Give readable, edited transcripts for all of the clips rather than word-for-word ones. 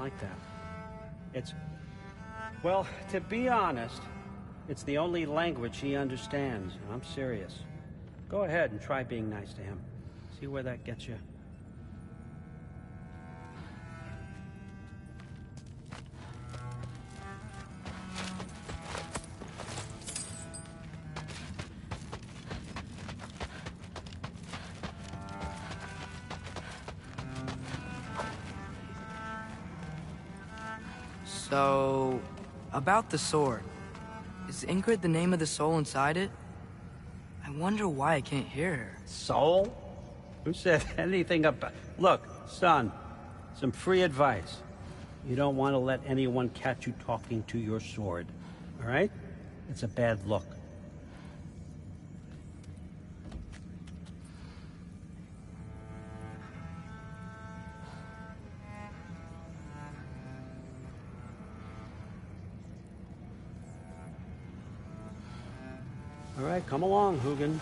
like that. Well, to be honest, it's the only language he understands, and I'm serious. Go ahead and try being nice to him. See where that gets you. So, about the sword. Is Ingrid the name of the soul inside it? I wonder why I can't hear her. Soul? Who said anything about... Look, son, some free advice. You don't want to let anyone catch you talking to your sword, all right? It's a bad look. All right, come along, Hugin.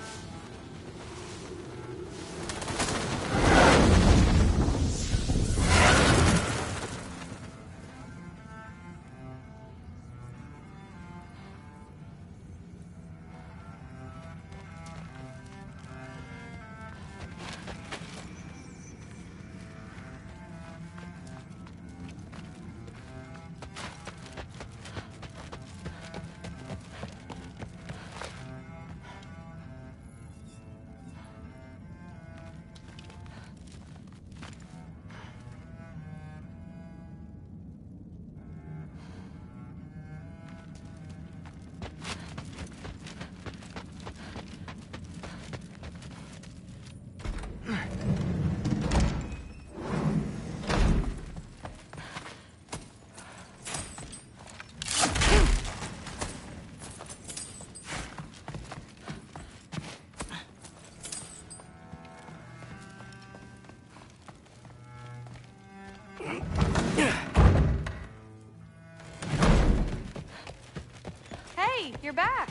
Hey, you're back.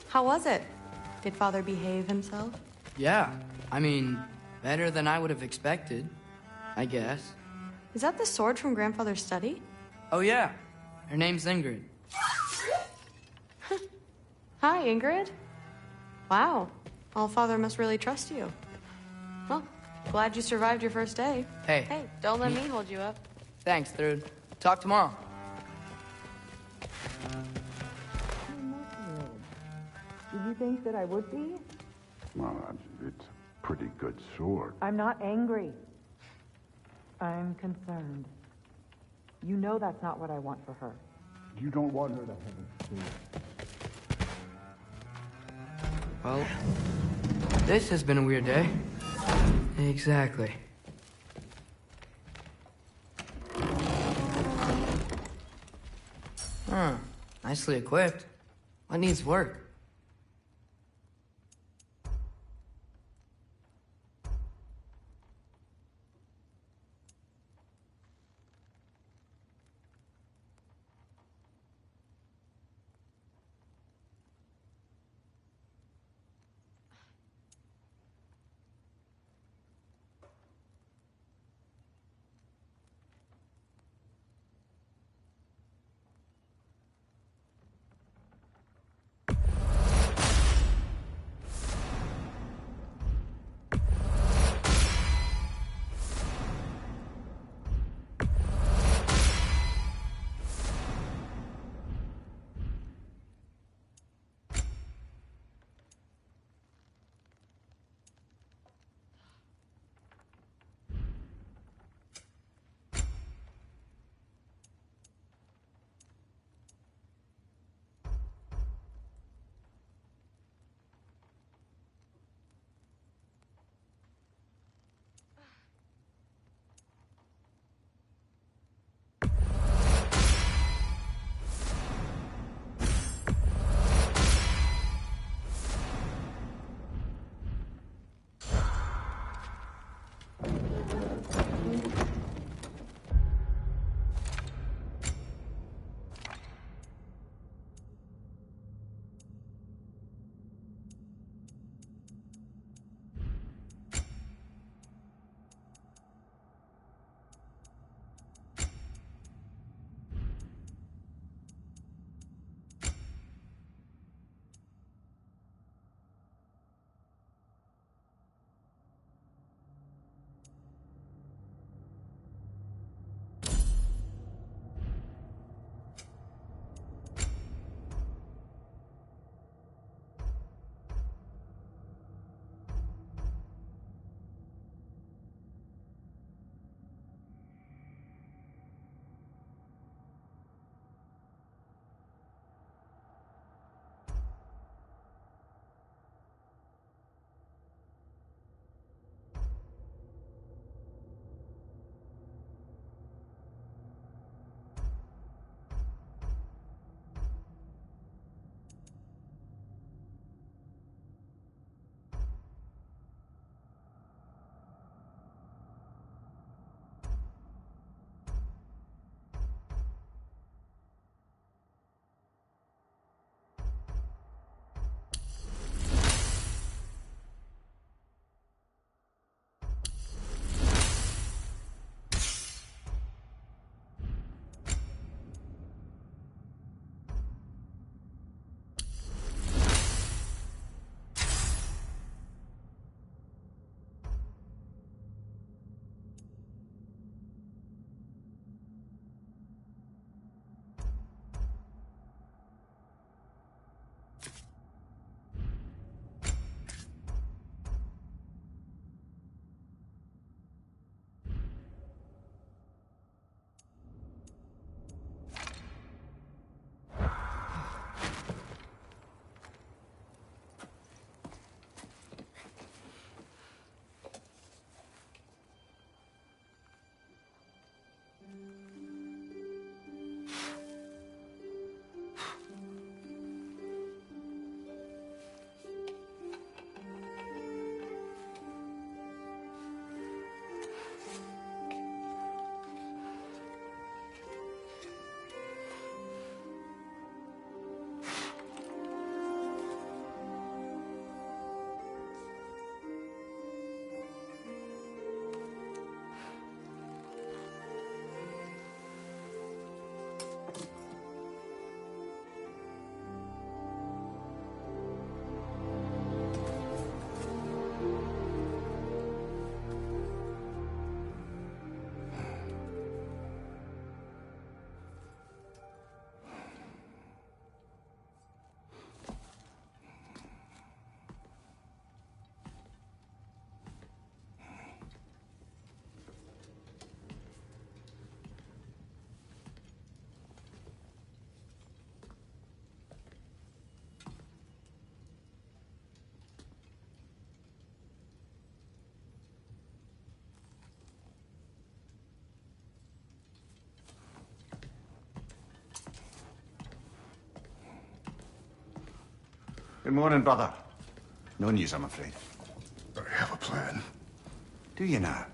How was it? Did Father behave himself? Yeah, I mean, better than I would have expected, I guess. Is that the sword from Grandfather's study? Oh yeah, her name's Ingrid. Hi, Ingrid. Wow, All-Father must really trust you. Well, glad you survived your first day. Hey. Hey, don't let me hold you up. Thanks, Thrud. Talk tomorrow. Did you think that I would be? Well, it's a pretty good sword. I'm not angry. I'm concerned. You know that's not what I want for her. You don't want her to have a sword. Well, this has been a weird day. Exactly. Huh. Nicely equipped. What needs work? Good morning, brother. No news, I'm afraid. I have a plan. Do you now?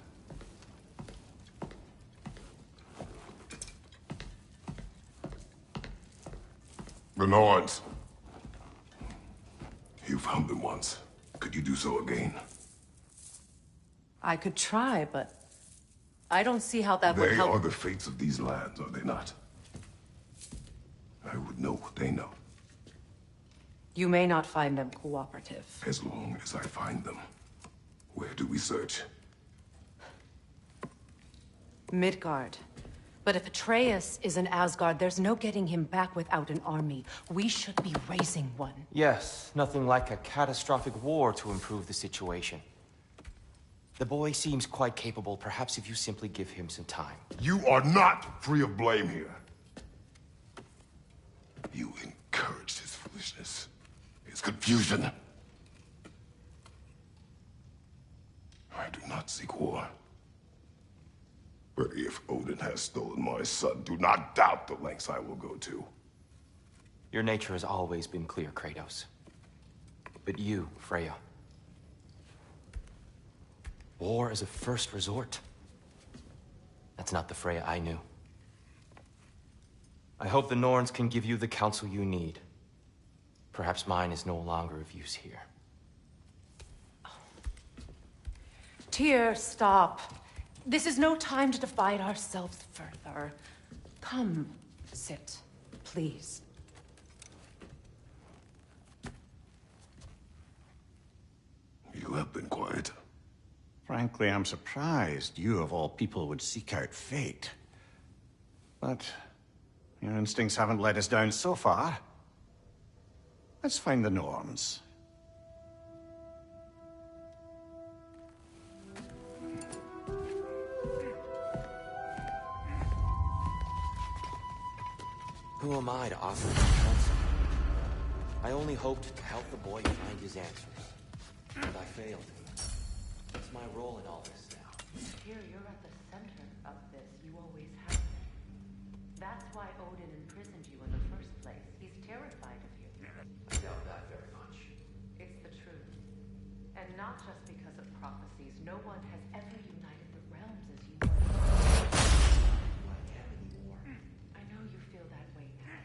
The Norns. You found them once. Could you do so again? I could try, but I don't see how that would They help. are the fates of these lands, are they not? I would know what they know, You may not find them cooperative. as long as I find them. Where do we search? Midgard. But if Atreus is in Asgard, there's no getting him back without an army. We should be raising one. Yes, nothing like a catastrophic war to improve the situation. The boy seems quite capable. Perhaps if you simply give him some time. You are not free of blame here. You encouraged his foolishness, his confusion. I do not seek war. But if Odin has stolen my son, do not doubt the lengths I will go to. Your nature has always been clear, Kratos. But you, Freya. War is a first resort. That's not the Freya I knew. I hope the Norns can give you the counsel you need. Perhaps mine is no longer of use here. Tyr, stop. This is no time to divide ourselves further. Come, sit, please. You have been quiet. Frankly, I'm surprised you, of all people, would seek out fate. But your instincts haven't let us down so far. Let's find the Norns. Who am I to offer my counsel? I only hoped to help the boy find his answers. And I failed. What's my role in all this now? Tyr, you're at the center of this. You always have been. That's why Odin imprisoned you in the first place. He's terrified of you. I doubt that very much. It's the truth. And not just because of prophecies. No one has ever united the realms as you were. I can't anymore. I know you feel that way now.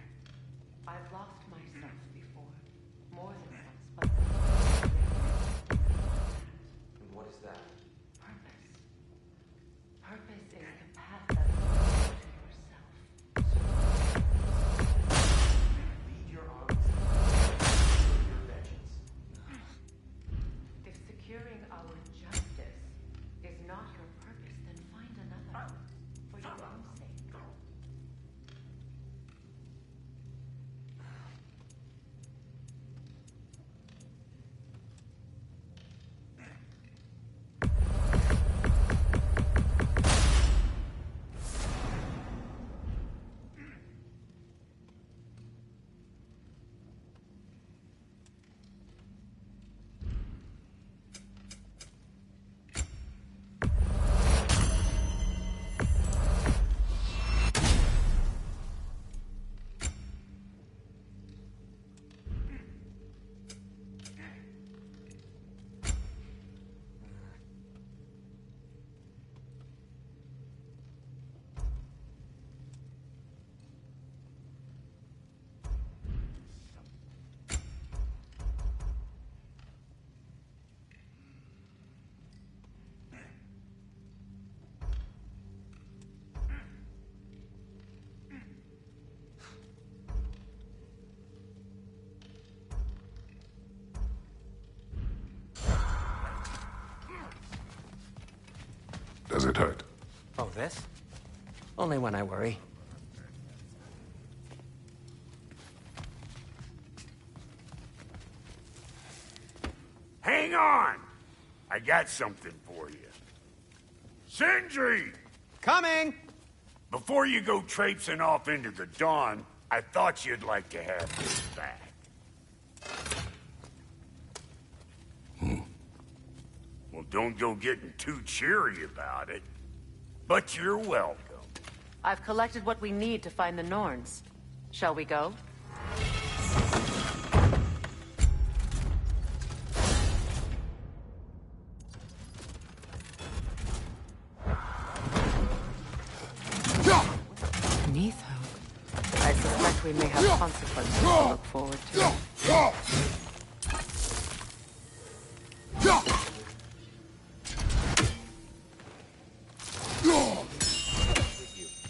I've lost myself before. More than once, but... And what is that? Purpose. Purpose is the path that leads to yourself. Lead your armies. Your vengeance. If securing our justice is not your purpose, then find another. For your own sake. Does it hurt? Oh, this? Only when I worry. Hang on! I got something for you. Sindri! Coming! Before you go traipsing off into the dawn, I thought you'd like to have this back. Well, don't go getting too cheery about it. But you're welcome. I've collected what we need to find the Norns. Shall we go? beneath Hope. I suspect we may have consequences to look forward to.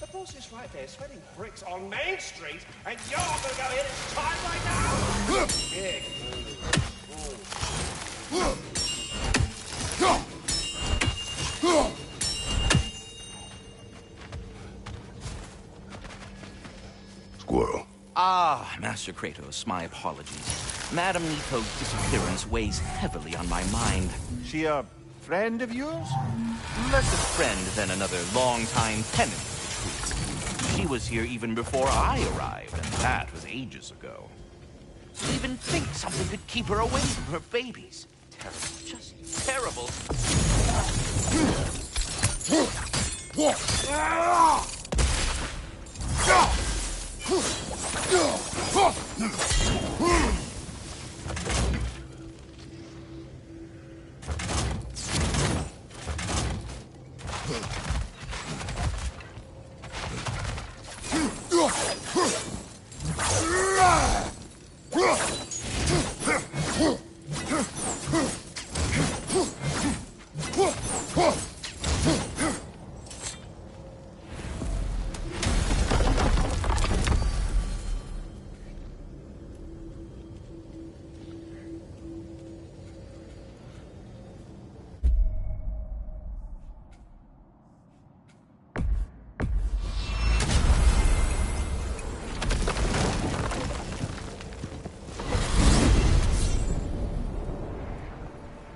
The boss is right there, sweating bricks on Main Street, and you're gonna go in his time right now? Big Squirrel. Ah, Master Kratos, my apologies. Madame Nito's disappearance weighs heavily on my mind. She a friend of yours? Less a friend than another longtime tenant of the tree. She was here even before I arrived, and that was ages ago. To even think something could keep her away from her babies. Terrible, just terrible.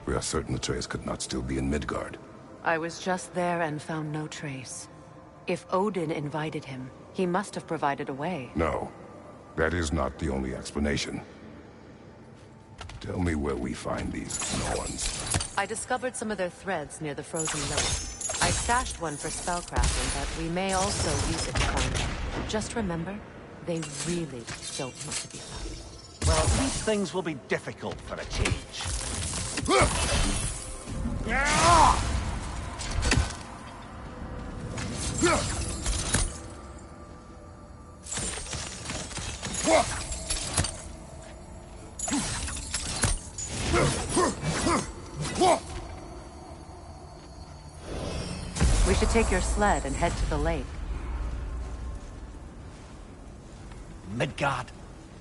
We are certain Atreus could not still be in Midgard. I was just there and found no trace. If Odin invited him, he must have provided a way. No, that is not the only explanation. Tell me where we find these Norns. I discovered some of their threads near the frozen lake. I stashed one for spellcrafting, but we may also use it to find them. Just remember, they really don't need to be found. Well, these things will be difficult for a change. We should take your sled and head to the lake. Midgard.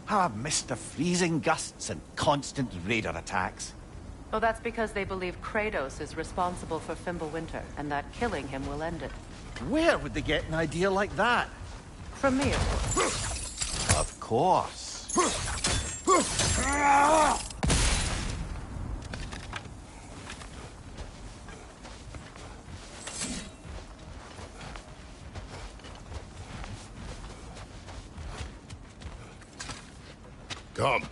How I've missed the freezing gusts and constant raider attacks. Oh, that's because they believe Kratos is responsible for Fimbulwinter, and that killing him will end it. Where would they get an idea like that? From me, of course. Of course. Come.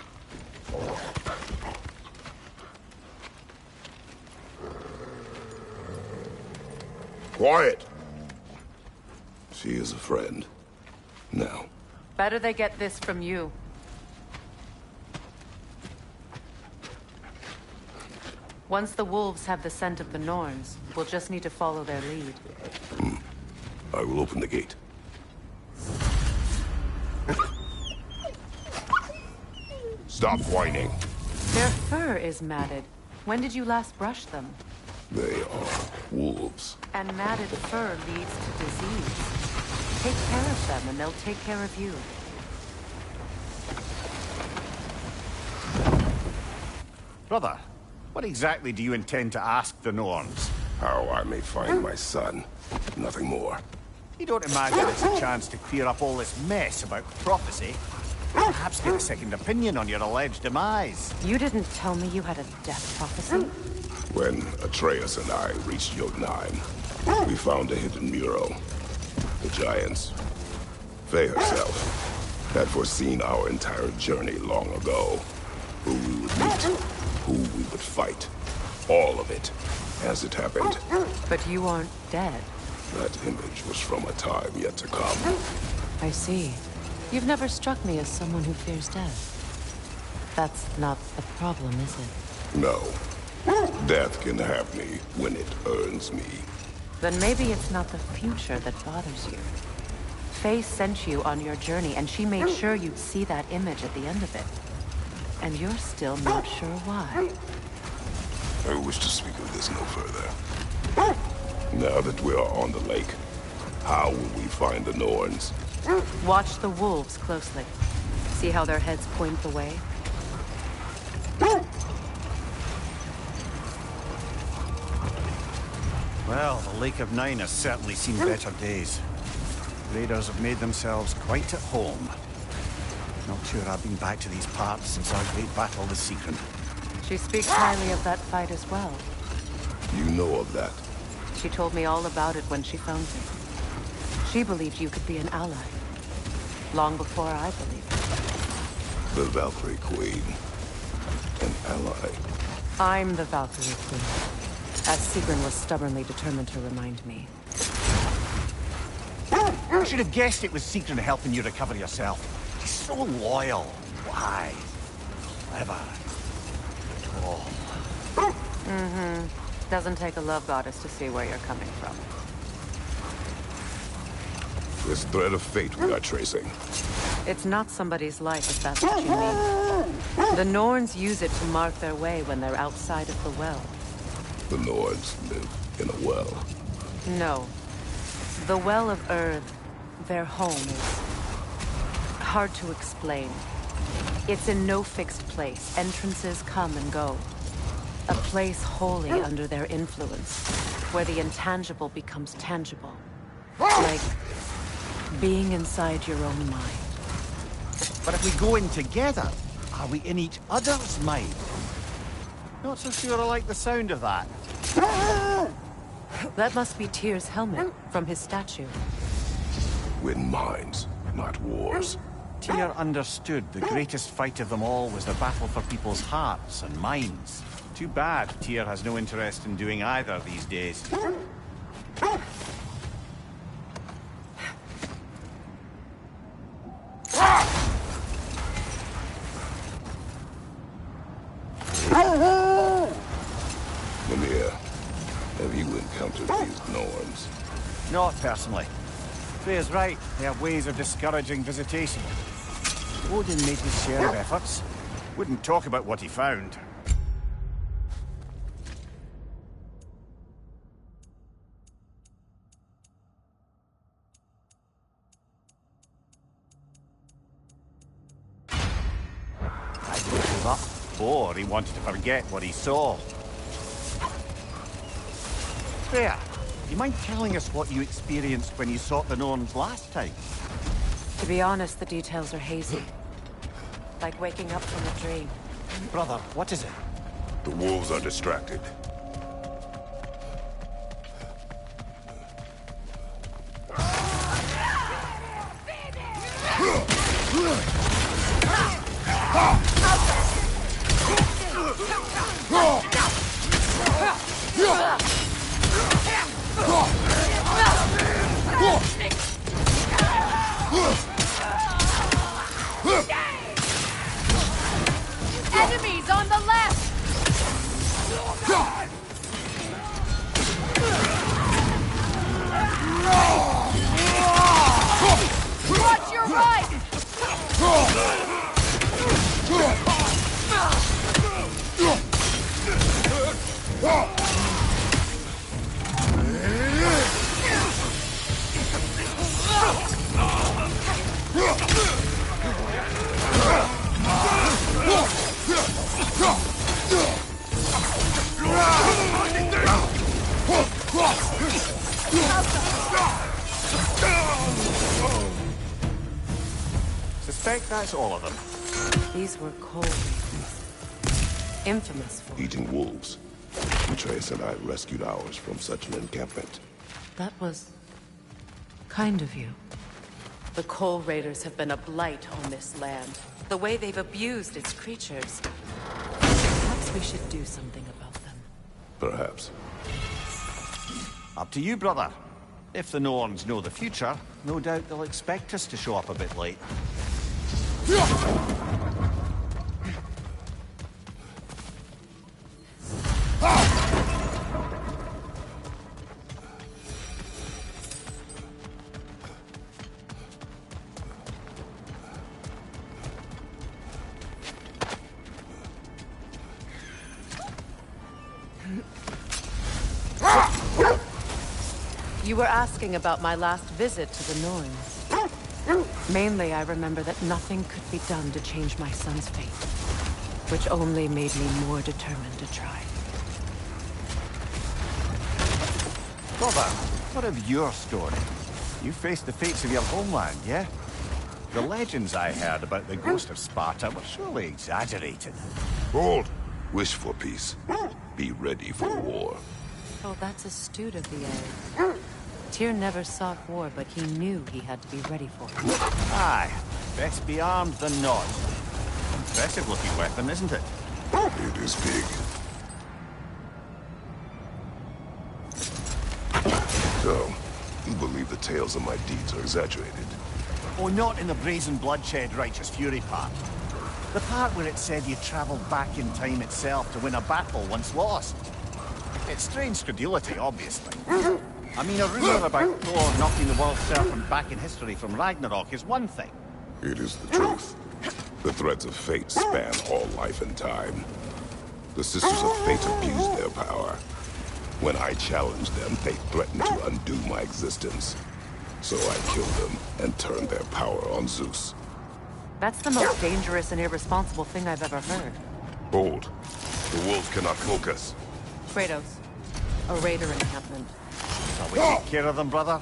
Quiet. She is a friend. Now. Better they get this from you. Once the wolves have the scent of the Norns, we'll just need to follow their lead. I will open the gate. Stop whining. Their fur is matted. When did you last brush them? They are wolves. And matted fur leads to disease. Take care of them and they'll take care of you. Brother, what exactly do you intend to ask the Norns? How I may find my son. Nothing more. You don't imagine it's a chance to clear up all this mess about prophecy? Perhaps get a second opinion on your alleged demise. You didn't tell me you had a death prophecy? When Atreus and I reached Jotunheim, we found a hidden mural. The giants, Faye herself, had foreseen our entire journey long ago. Who we would meet, who we would fight. All of it, as it happened. But you aren't dead. That image was from a time yet to come. I see. You've never struck me as someone who fears death. That's not the problem, is it? No. Death can have me when it earns me. Then maybe it's not the future that bothers you. Faye sent you on your journey, and she made sure you'd see that image at the end of it. And you're still not sure why. I wish to speak of this no further. Now that we are on the lake, how will we find the Norns? Watch the wolves closely. See how their heads point the way? Well, the Lake of Nine has certainly seen better days. Raiders have made themselves quite at home. Not sure I've been back to these parts since our great battle with Secret. She speaks highly of that fight as well. You know of that? She told me all about it when she found you. She believed you could be an ally. Long before I believed it. The Valkyrie Queen. An ally. I'm the Valkyrie Queen. As Sigrun was stubbornly determined to remind me. I should have guessed it was Secret helping you recover yourself. She's so loyal, wise, clever. Oh. Mm-hmm. Doesn't take a love goddess to see where you're coming from. This thread of fate we are tracing. It's not somebody's life, if that's what you mean. The Norns use it to mark their way when they're outside of the well. The Nords live in a well. No. The Well of Earth, their home, is hard to explain. It's in no fixed place. Entrances come and go. A place wholly under their influence, where the intangible becomes tangible. Like being inside your own mind. But if we go in together, are we in each other's mind? Not so sure I like the sound of that. That must be Tyr's helmet from his statue. Win minds, not wars. Tyr understood the greatest fight of them all was the battle for people's hearts and minds. Too bad Tyr has no interest in doing either these days. Mimir, have you encountered these Norns? Not personally. Freya's right. They have ways of discouraging visitation. Odin made his share of efforts. Wouldn't talk about what he found. I would give up, or he wanted to forget what he saw. Freya, do you mind telling us what you experienced when you sought the Norns last time? To be honest, the details are hazy. Like waking up from a dream. Brother, what is it? The wolves are distracted. Enemies on the left! Watch your right! Suspect that's all of them. These were cold reasons. Infamous for Eating wolves. Atreus and I rescued ours from such an encampment. That was kind of you. The Coal Raiders have been a blight on this land. The way they've abused its creatures. Perhaps we should do something about them. Perhaps. Up to you, brother. If the Norns know the future, no doubt they'll expect us to show up a bit late. You were asking about my last visit to the Norns. Mainly, I remember that nothing could be done to change my son's fate, which only made me more determined to try. Brother, what of your story? You faced the fates of your homeland, yeah? The legends I heard about the ghost of Sparta were surely exaggerated. Hold! Wish for peace. Be ready for war. Oh, that's astute of the egg. Tyr never sought war, but he knew he had to be ready for it. Aye, best be armed than not. Impressive looking weapon, isn't it? It is big. So, you believe the tales of my deeds are exaggerated? Oh, not in the brazen bloodshed righteous fury part. The part where it said you travelled back in time itself to win a battle once lost. It's strange credulity, obviously. I mean, a rumour about Thor knocking the world serpent back in history from Ragnarok is one thing. It is the truth. The threads of fate span all life and time. The Sisters of Fate abused their power. When I challenged them, they threatened to undo my existence. So I killed them and turned their power on Zeus. That's the most dangerous and irresponsible thing I've ever heard. Hold. The wolves cannot focus. Kratos, a raider encampment. Shall we take care of them, brother?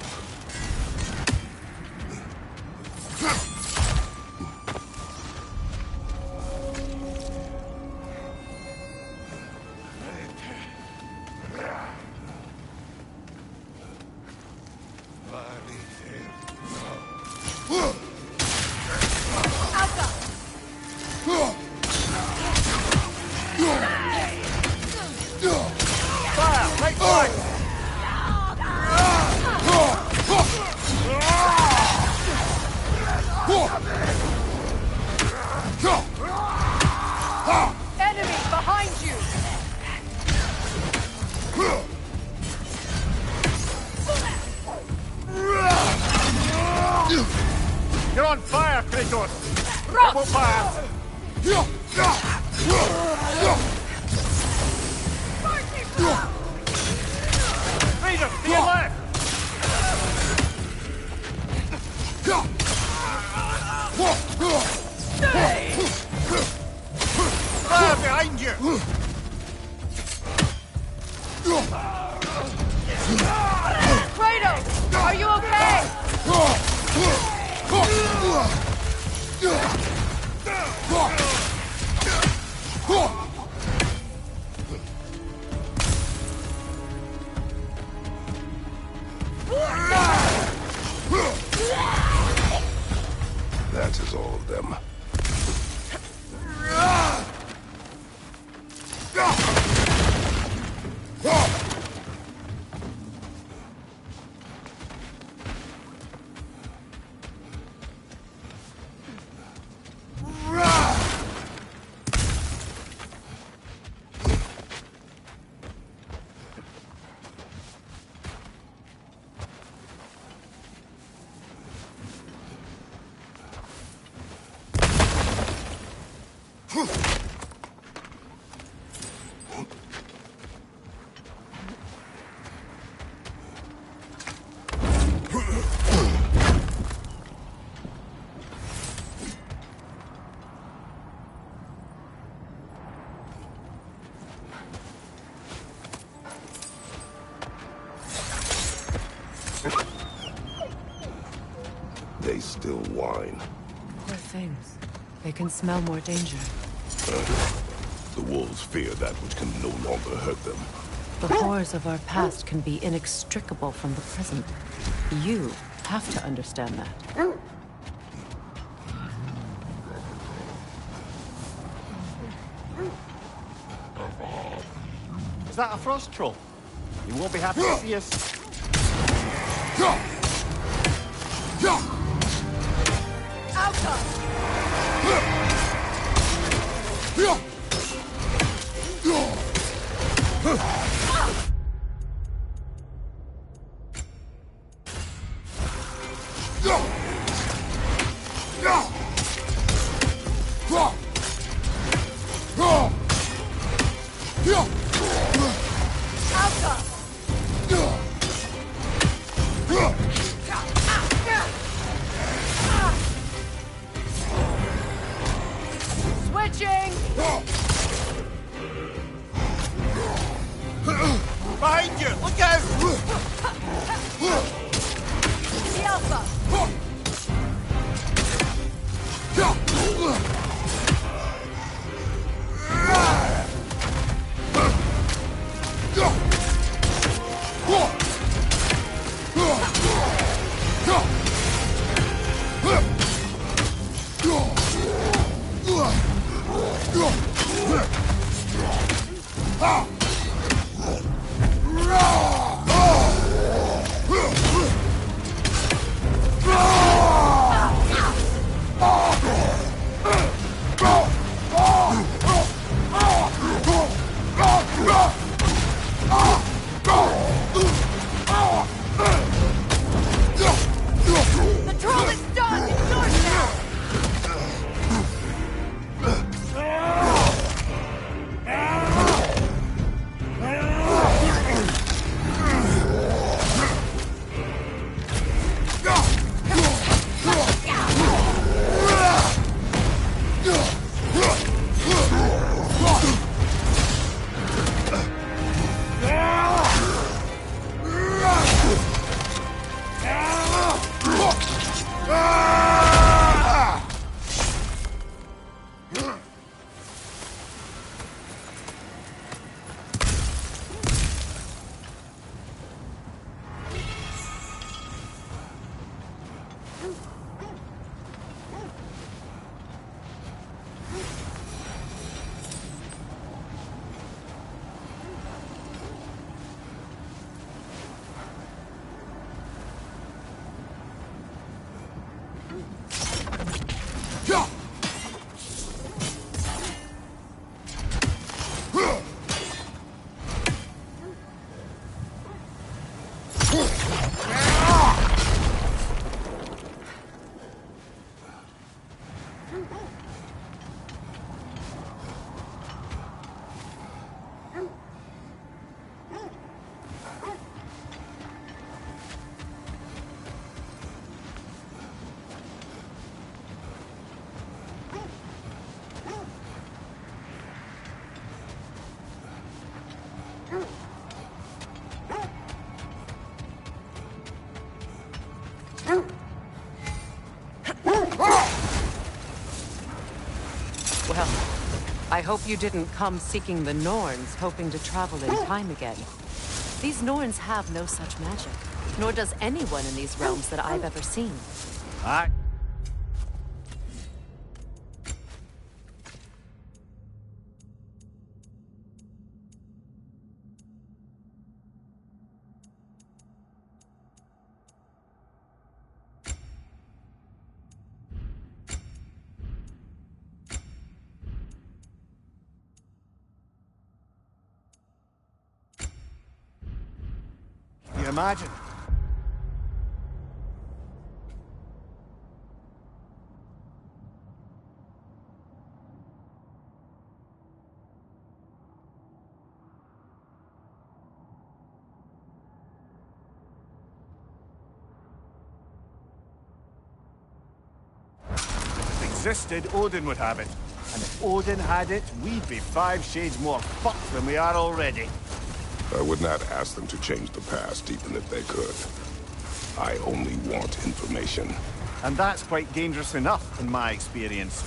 Enemy behind you! You're on fire, Kratos! It won't pass! Raiders, to your left! Fire behind you! Kratos! Are you okay? That is all of them. They still whine. Poor things. They can smell more danger. The wolves fear that which can no longer hurt them. The horrors of our past can be inextricable from the present. You have to understand that. Is that a frost troll? You won't be happy to see us. Switching! Behind you! Look out! The Alpha! The troll is done! It's yours now! Well, I hope you didn't come seeking the Norns, hoping to travel in time again. These Norns have no such magic, nor does anyone in these realms that I've ever seen. You imagine? If it existed, Odin would have it. And if Odin had it, we'd be 5 shades more fucked than we are already. I would not ask them to change the past, even if they could. I only want information. And that's quite dangerous enough, in my experience.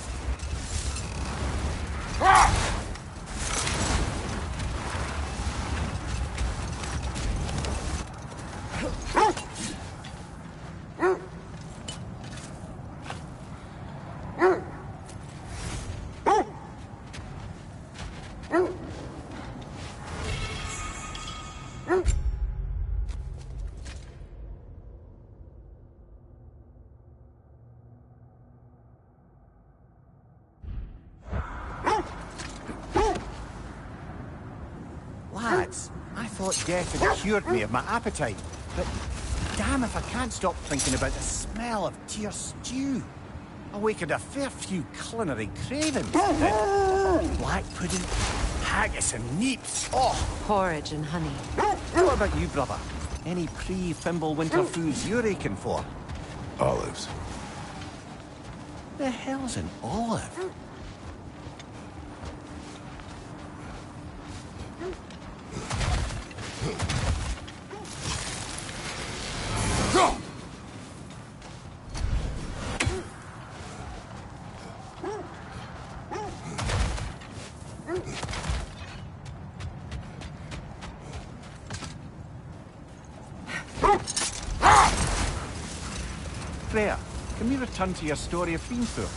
Lads, I thought death had cured me of my appetite, but damn if I can't stop thinking about the smell of tear stew. Awakened a fair few culinary cravings. Black pudding, haggis and neeps. Oh! Porridge and honey. What about you, brother? Any pre-Fimble winter foods you're aching for? Olives. The hell's an olive? Freya, can we return to your story of Fiendful?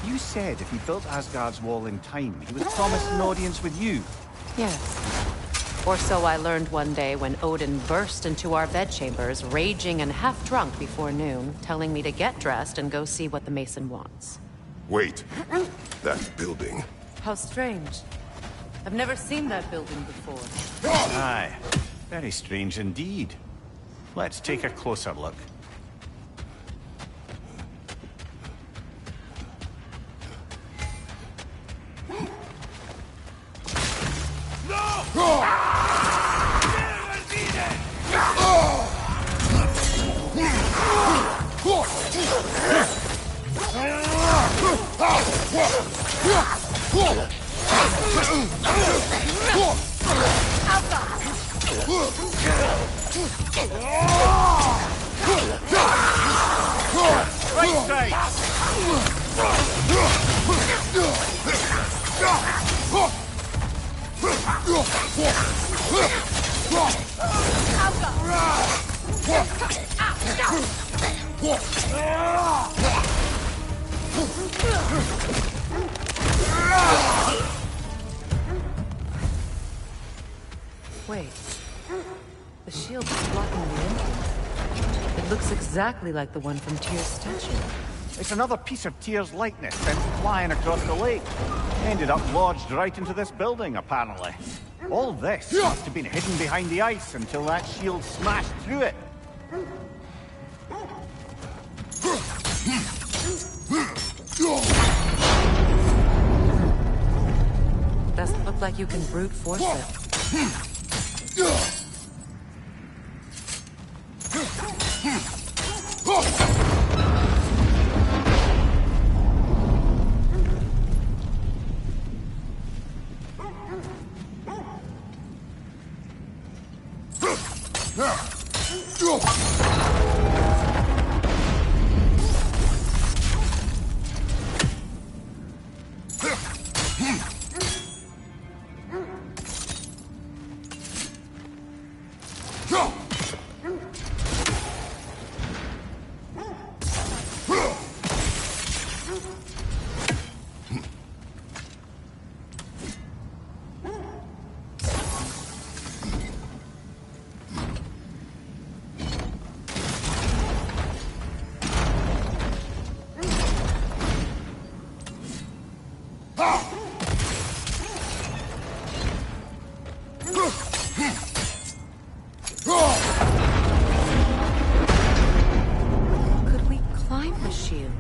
You said if he built Asgard's wall in time, he was promised an audience with you. Yes. Or so I learned one day when Odin burst into our bedchambers, raging and half-drunk before noon, telling me to get dressed and go see what the Mason wants. Wait. That building. How strange. I've never seen that building before. Aye. Very strange indeed. Let's take a closer look. Wait. The shield is blocking the entrance. It looks exactly like the one from Tyr's statue. It's another piece of Tyr's likeness sent flying across the lake. Ended up lodged right into this building, apparently. All this must have been hidden behind the ice until that shield smashed through it. Doesn't look like you can brute force it. Could we climb the shield?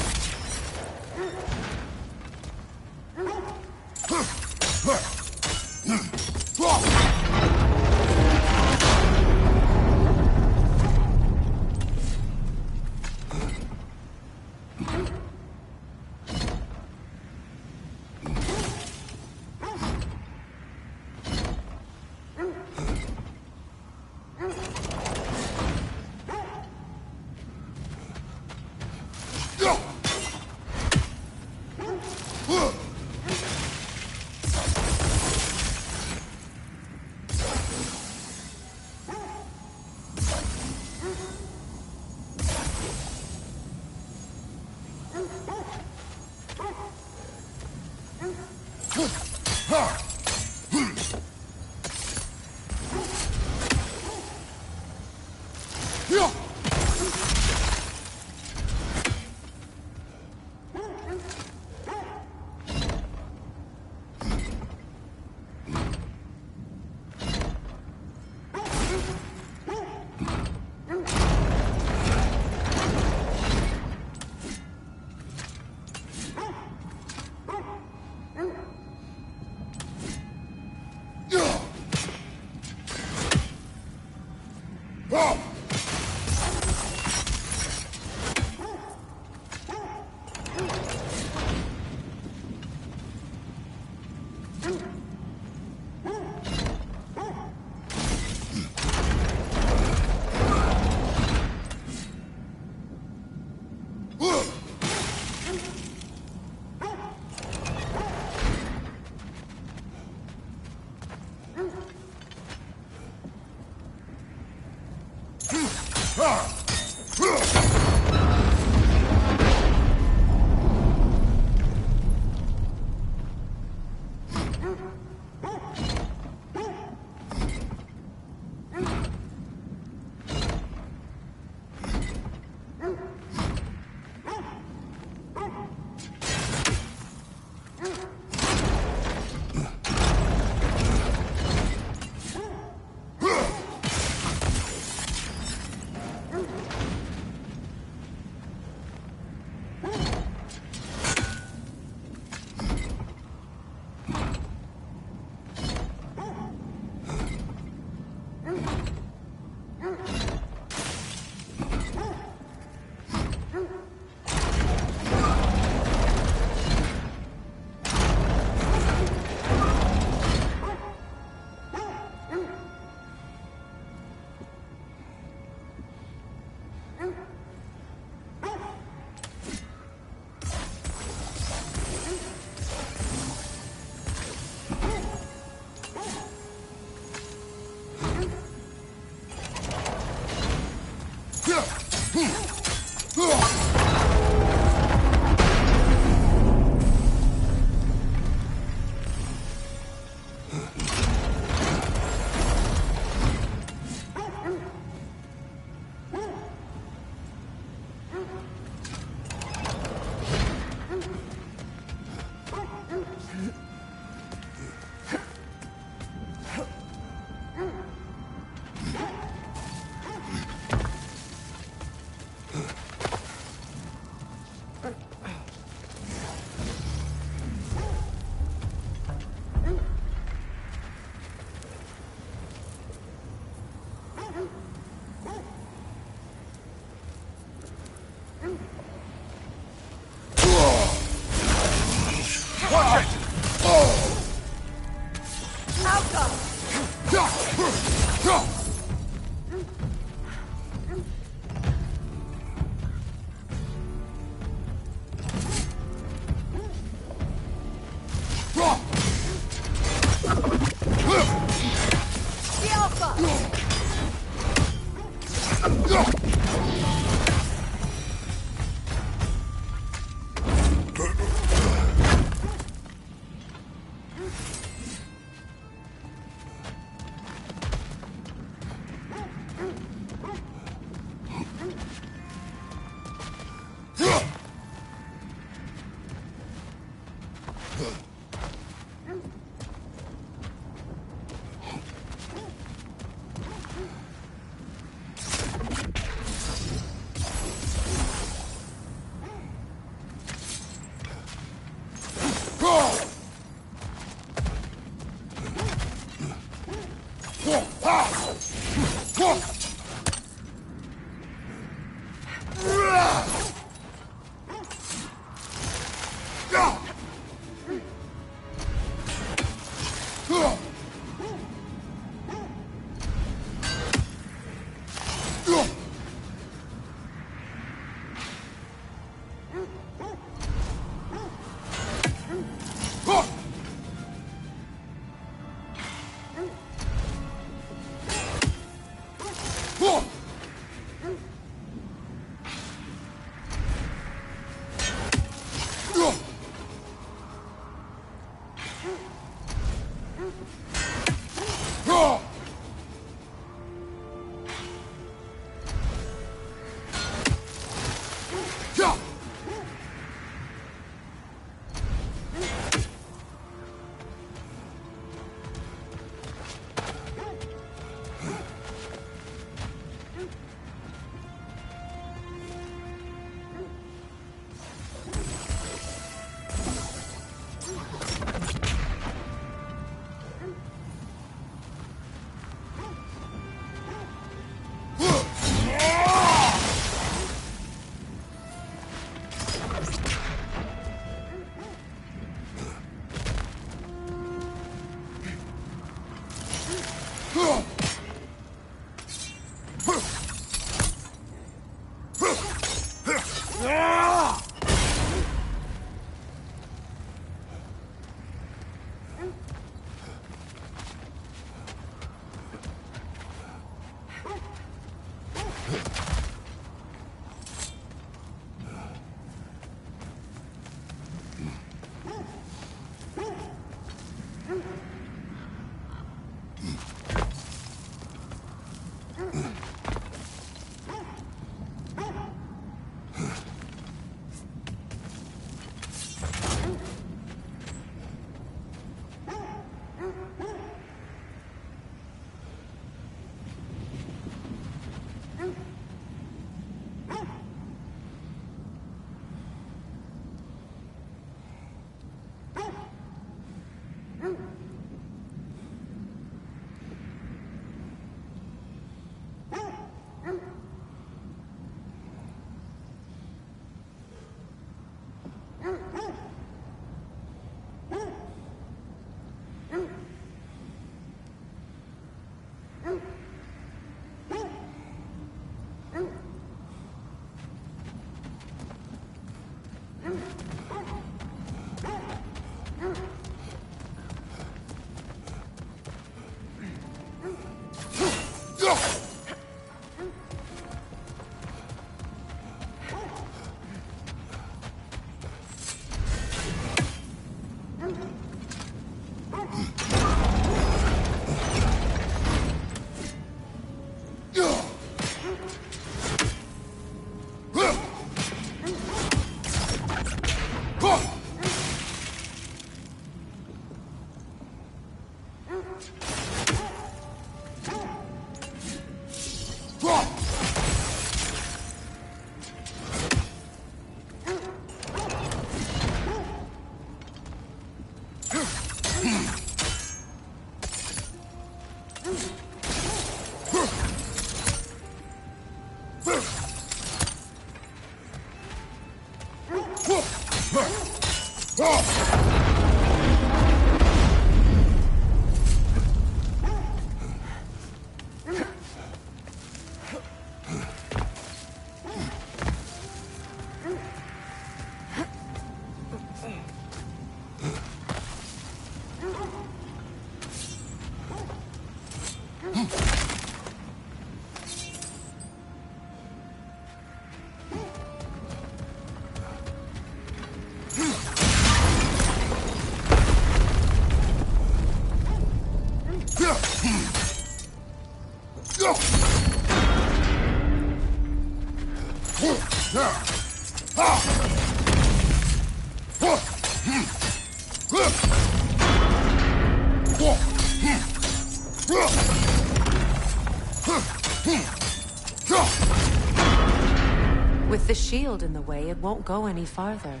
With the shield in the way, it won't go any farther.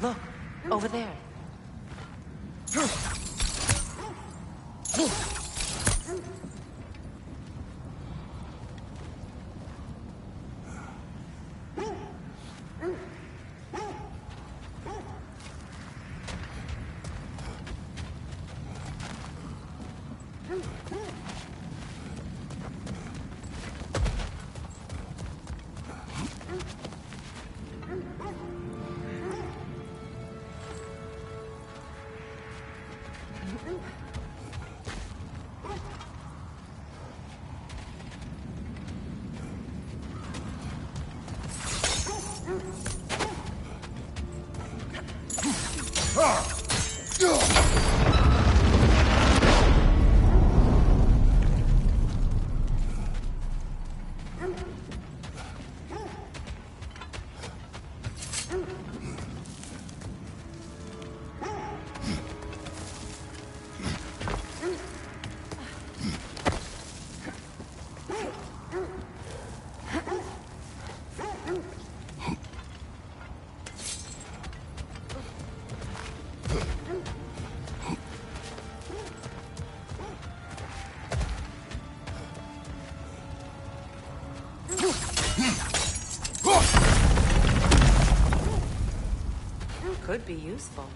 Look, over there. Could be useful.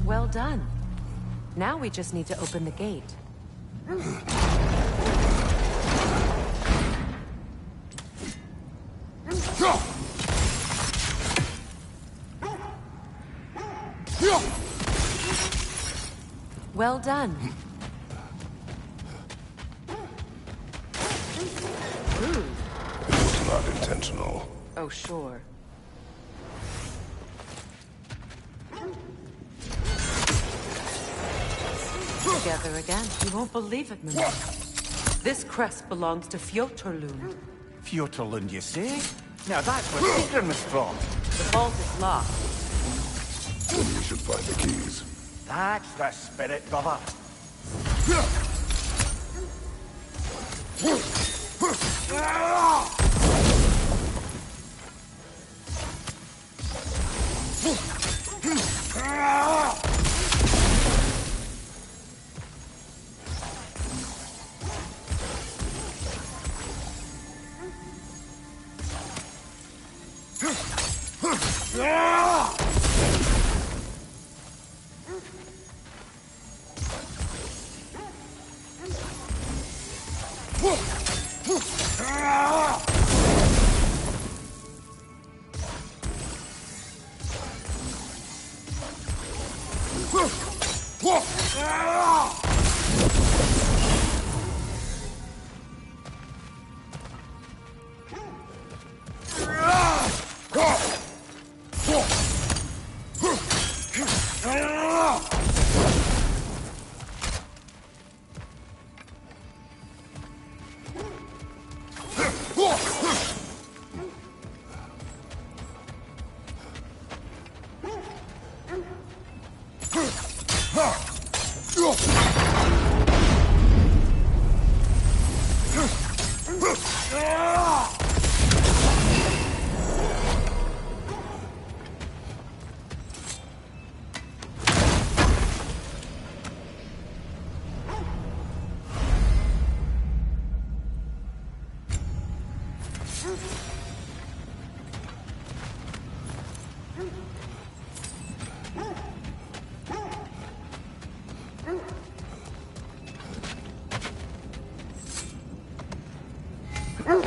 Well done. Now we just need to open the gate. Well done. Ooh. It's not intentional. Oh, sure. Together again. You won't believe it, Mimir. This crest belongs to Fjotorlund. Fjotorlund, you say? Now that's where Sigrun was from. The vault is locked. Then we should find the keys. That's the spirit, brother.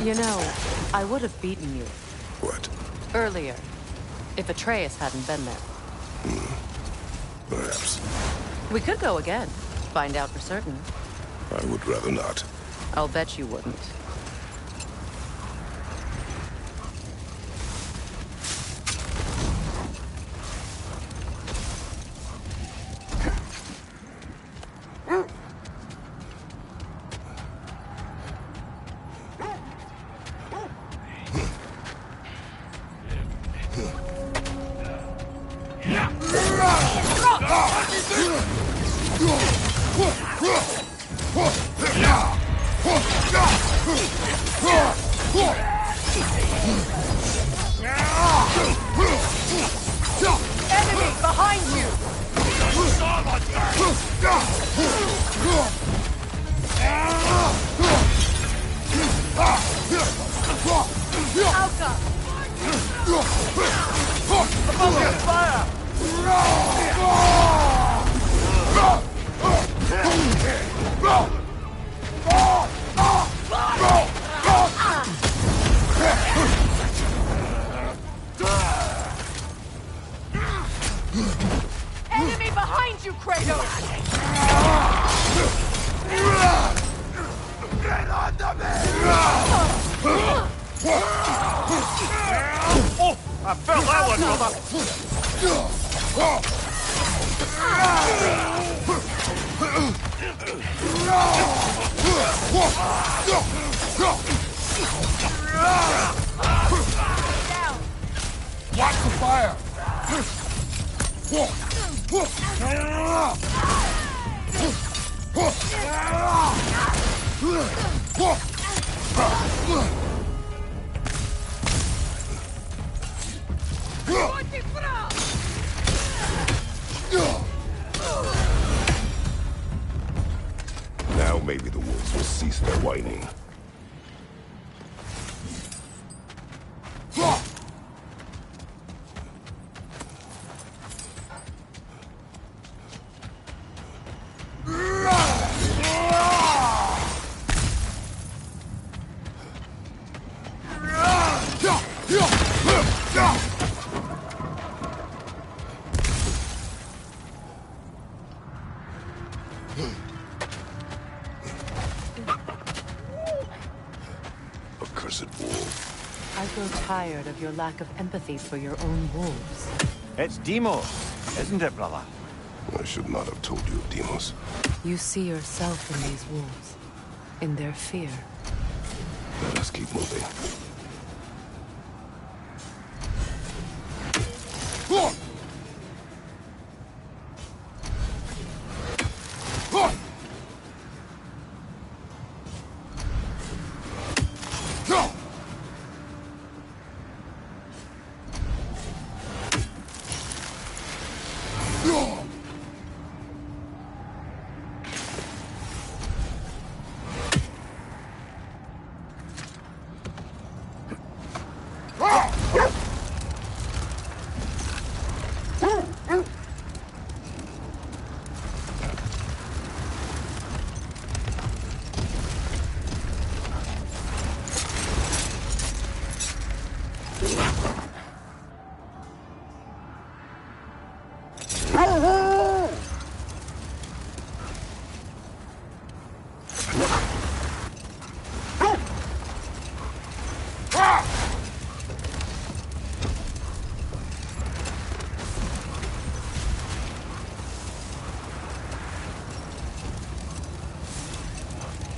You know, I would have beaten you. What? Earlier, if Atreus hadn't been there. Perhaps. We could go again, find out for certain. I would rather not. I'll bet you wouldn't. Enemy behind you! Alka! Fire! Enemy behind you, Kratos! Get under me! Oh, I felt that one, brother. Watch the fire! Now maybe the wolves will cease their whining. Accursed wolf. I grow tired of your lack of empathy for your own wolves. It's Demos, isn't it, brother? I should not have told you of Demos. You see yourself in these wolves, in their fear. Let us keep moving.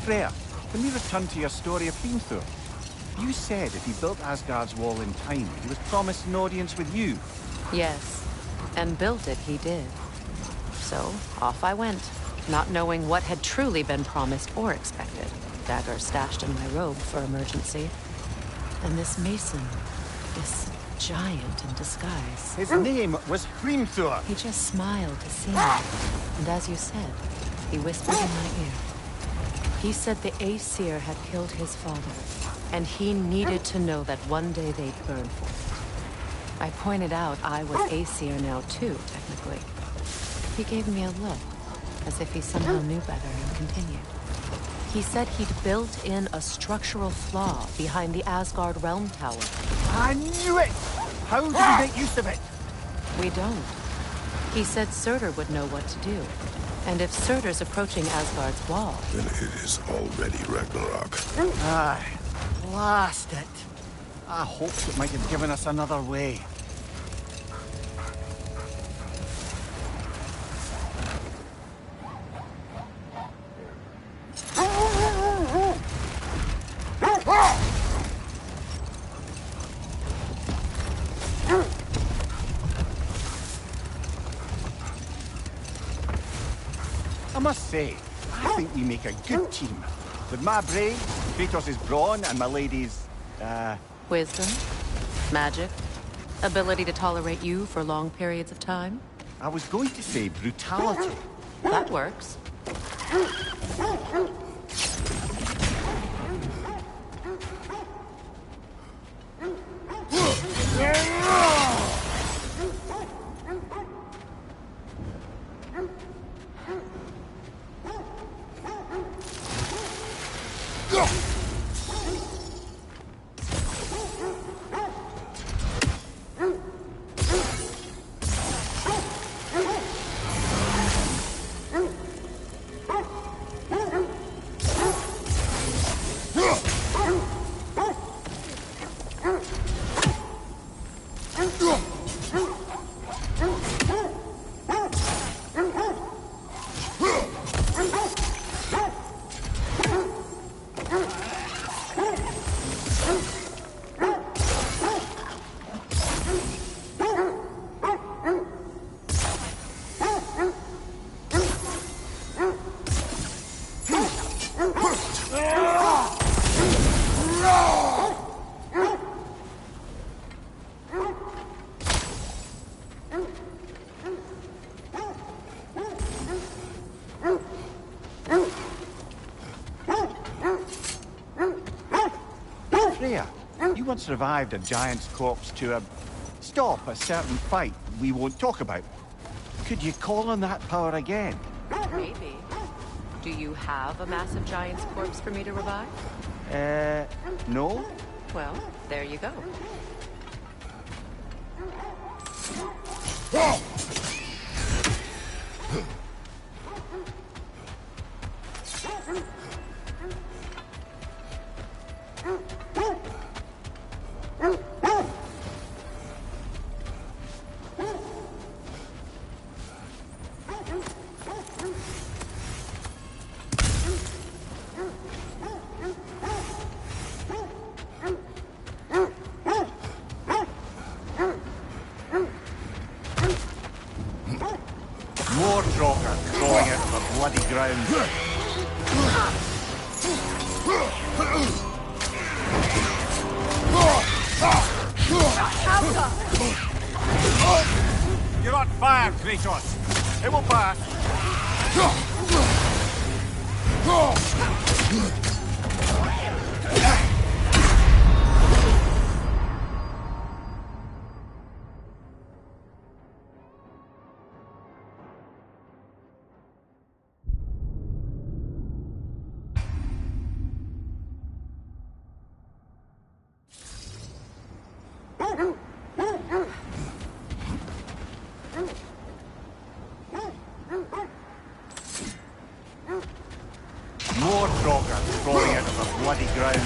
Freya, when we return to your story of Beanthor, you said if he built Asgard's wall in time, he was promised an audience with you. Yes, and built it he did. So, off I went, not knowing what had truly been promised or expected. dagger stashed in my robe for emergency. And this mason, this giant in disguise. His name was Hrimthur. He just smiled to see me. And as you said, he whispered in my ear. He said the Aesir had killed his father, and he needed to know that one day they'd burn for it. I pointed out I was Aesir now too, technically. He gave me a look, as if he somehow knew better, and continued. He said he'd built in a structural flaw behind the Asgard Realm Tower. I knew it! How did he make use of it? We don't. He said Surtur would know what to do. And if Surtur's approaching Asgard's wall... Then it is already Ragnarok. Aye. Blast it. I hoped it might have given us another way. I must say, I think we make a good team. With my brain, Kratos' brawn, and my lady's, Wisdom? Magic? Ability to tolerate you for long periods of time? I was going to say brutality. That works. You once revived a giant's corpse to stop a certain fight we won't talk about. Could you call on that power again? Maybe. Do you have a massive giant's corpse for me to revive? No? Well, there you go. More Droker throwing it to the bloody ground. You're on fire, Kratos. It will pass. More Droker throwing it to the bloody ground.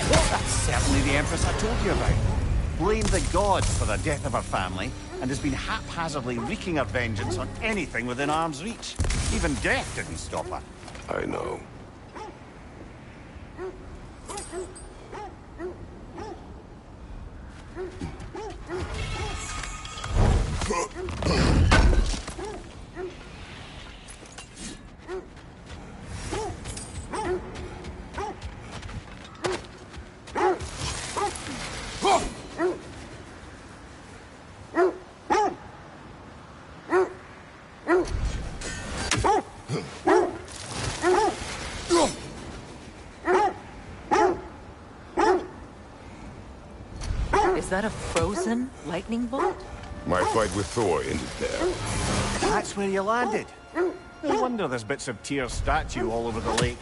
That's certainly the Empress I told you about. Blamed the gods for the death of her family, and has been haphazardly wreaking her vengeance on anything within arm's reach. Even death didn't stop her. I know. Is that a frozen lightning bolt? My fight with Thor ended there. That's where you landed. No wonder there's bits of Tyr's statue all over the lake.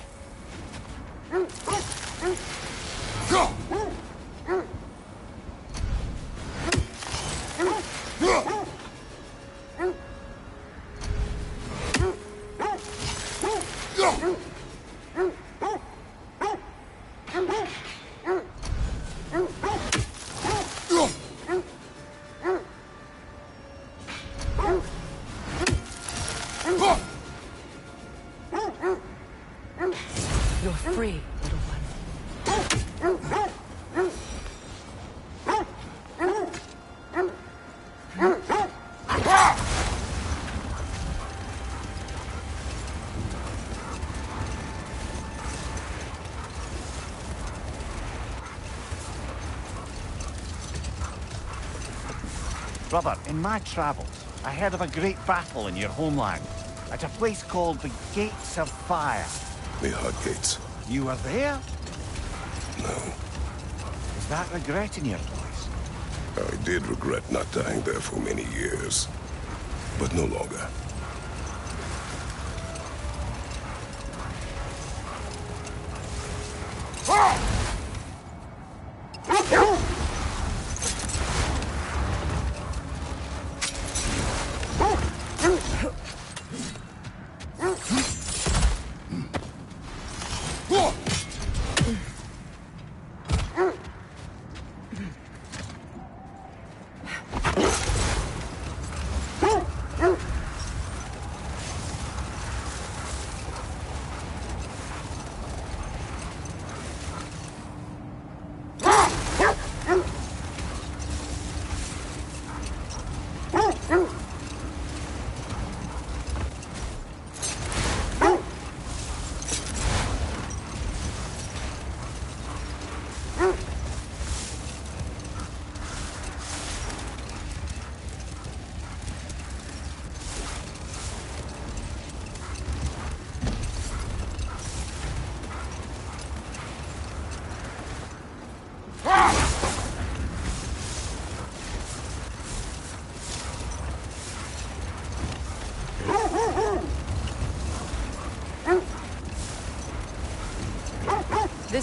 You're free, little one. Brother, in my travels, I heard of a great battle in your homeland, at a place called the Gates of Fire. The Hot Gates. You were there? No. Is that regret in your voice? I did regret not dying there for many years, but no longer.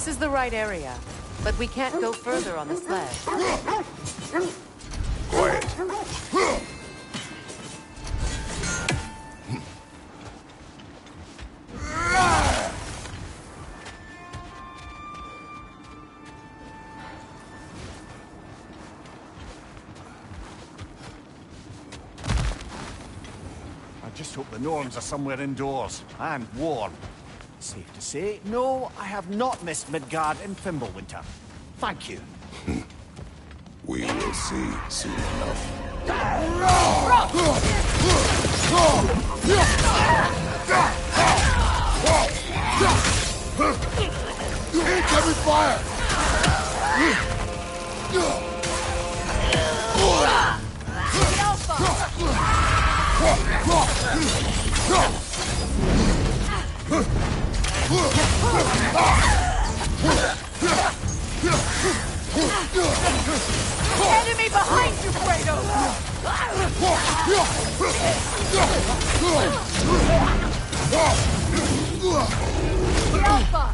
This is the right area, but we can't go further on the sled. Quiet. I just hope the Norns are somewhere indoors, and warm. Safe to say, no, I have not missed Midgard in Fimbulwinter. Thank you. We will see soon enough. Incoming fire! Enemy behind you, Kratos! Alpha!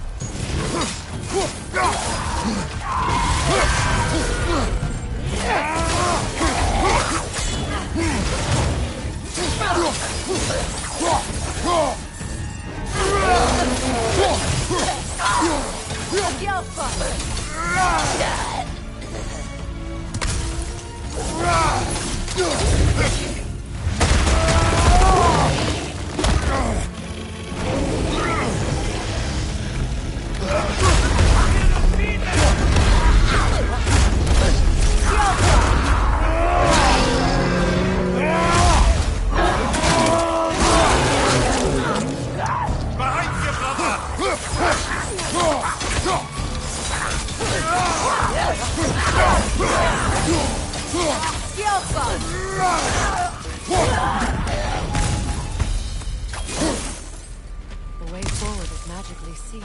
The way forward is magically sealed.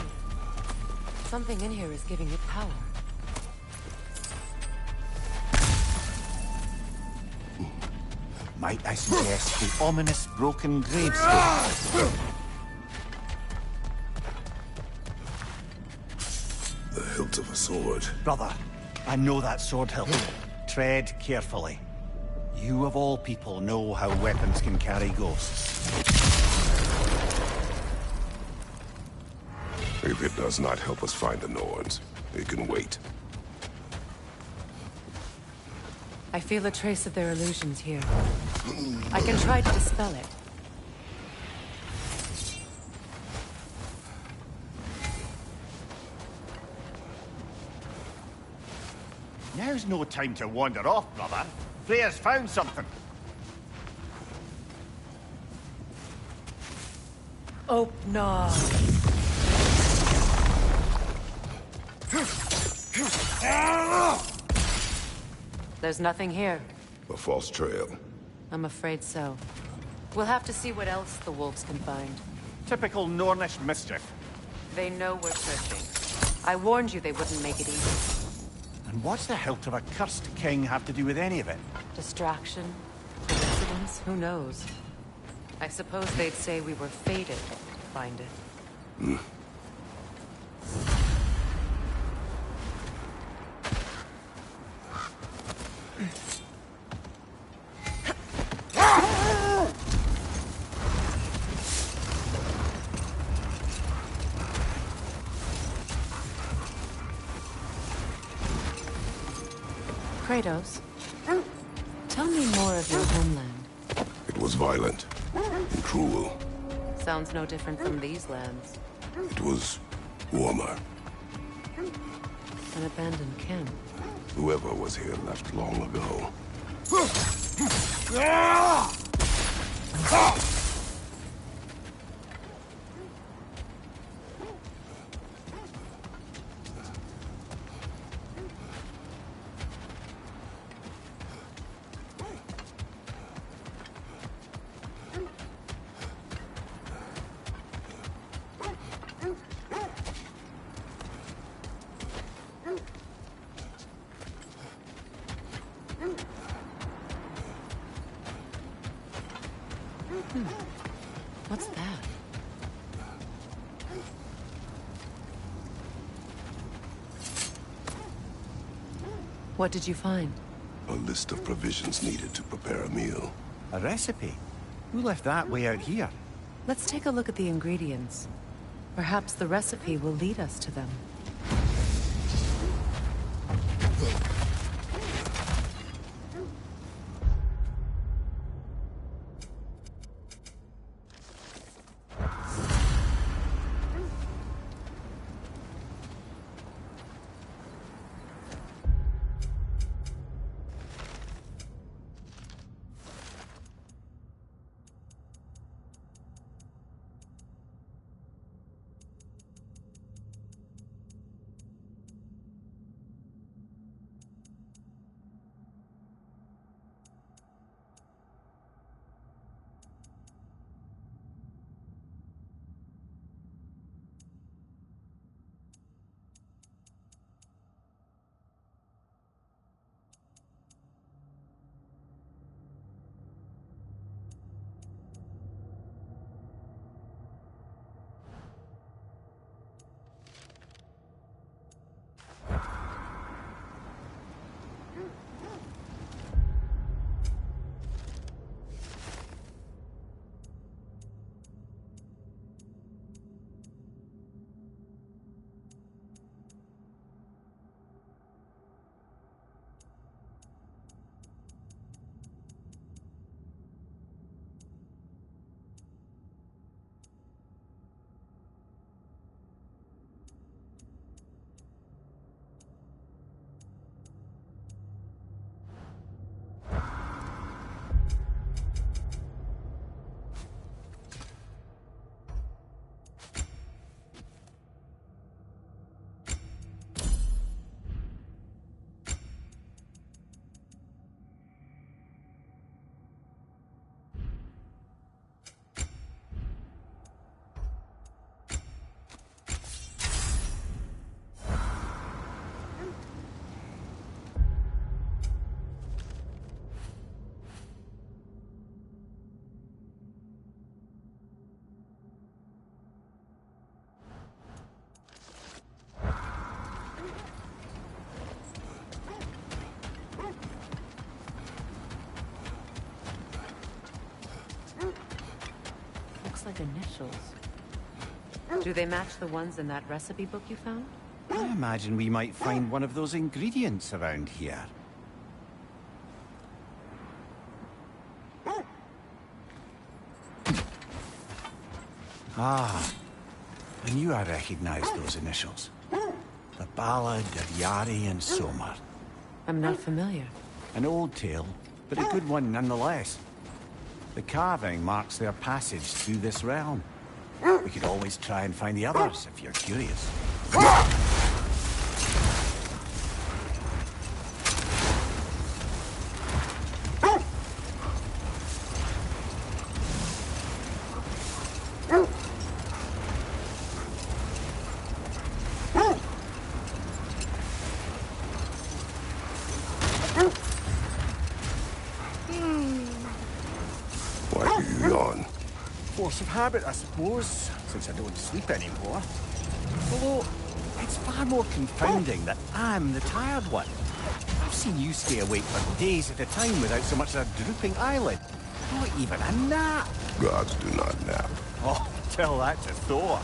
Something in here is giving it power. Might I suggest the ominous broken gravestone? The hilt of a sword. Brother, I know that sword hilt. Tread carefully. You of all people know how weapons can carry ghosts. If it does not help us find the Norns, it can wait. I feel a trace of their illusions here. I can try to dispel it. Now's no time to wander off, brother. Freya's found something. Oh, no. There's nothing here. A false trail. I'm afraid so. We'll have to see what else the wolves can find. Typical Nornish mischief. They know we're searching. I warned you they wouldn't make it easy. And what's the hilt of a cursed king have to do with any of it? Distraction? Coincidence? Who knows? I suppose they'd say we were fated to find it. Kratos, tell me more of your homeland. It was violent and cruel. Sounds no different from these lands. It was warmer. An abandoned camp. Whoever was here left long ago. What did you find? A list of provisions needed to prepare a meal. A recipe? Who left that way out here? Let's take a look at the ingredients. Perhaps the recipe will lead us to them. Looks like initials. Do they match the ones in that recipe book you found? I imagine we might find one of those ingredients around here. Ah, I knew I recognized those initials. The Ballad of Yari and Somar. I'm not familiar. An old tale, but a good one nonetheless. The carving marks their passage through this realm. We could always try and find the others if you're curious. Force of habit, I suppose, since I don't sleep anymore. Although, it's far more confounding that I'm the tired one. I've seen you stay awake for days at a time without so much as a drooping eyelid. Not even a nap. Gods do not nap. Oh, tell that to Thor.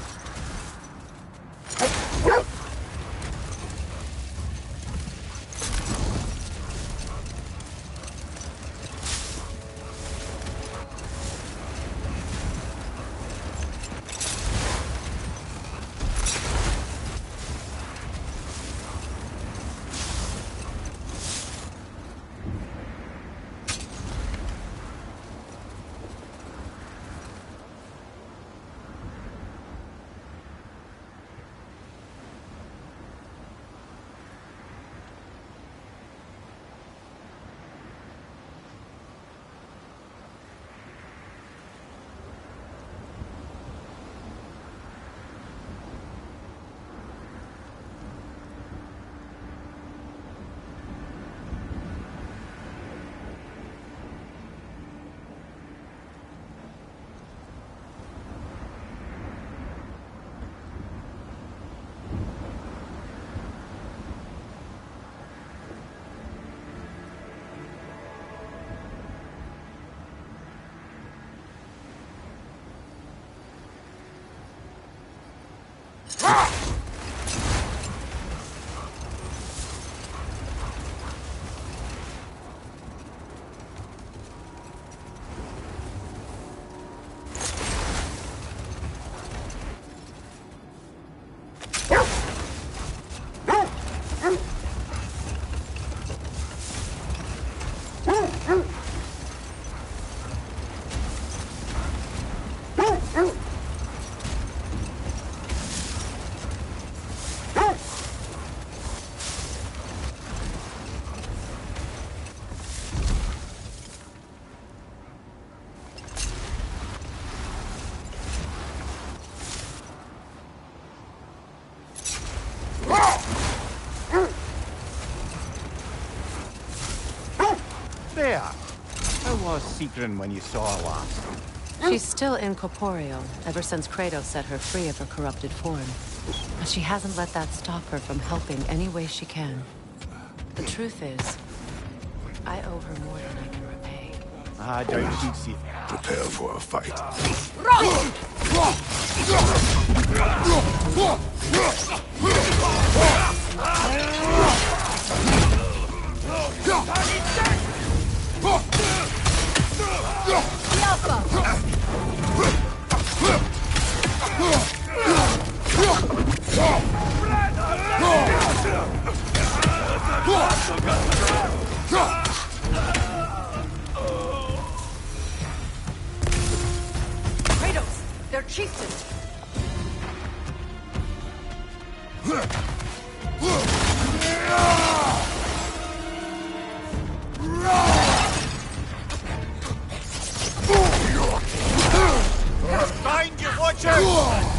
There. How was Secret when you saw her last? She's still incorporeal, ever since Kratos set her free of her corrupted form. But she hasn't let that stop her from helping any way she can. The truth is, I owe her more than I can repay. I doubt she'd see it. Prepare for a fight. Kratos! They're chieftains! Behind you, watch out!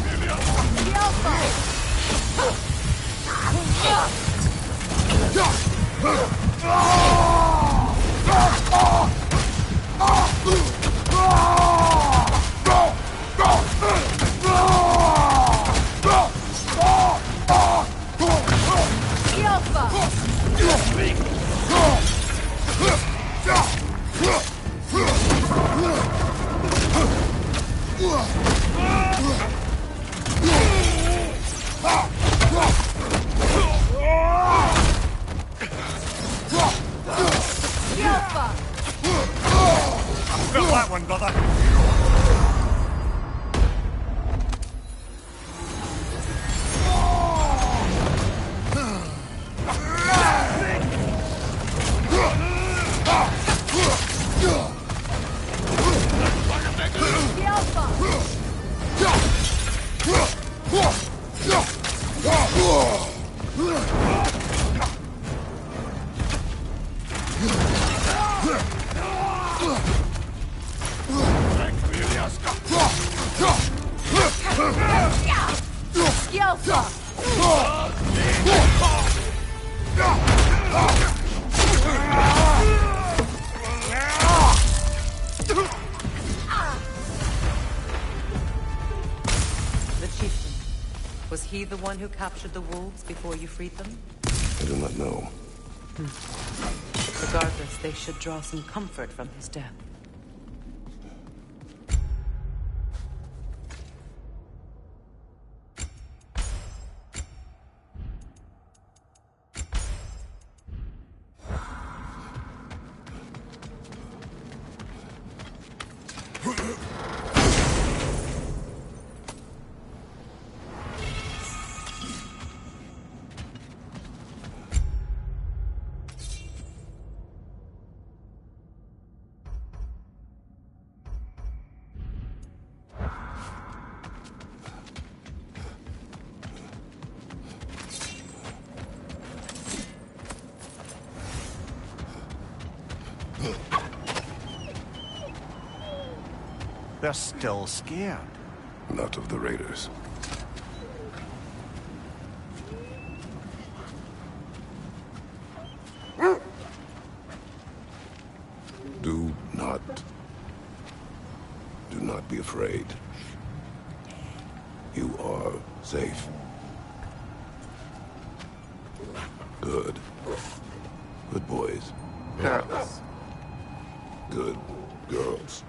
Feel that one, brother. Was he the one who captured the wolves before you freed them? I do not know. Regardless, they should draw some comfort from his death. They're still scared. Not of the raiders. Do not be afraid. You are safe. Good. Good boys. Girls. Good girls.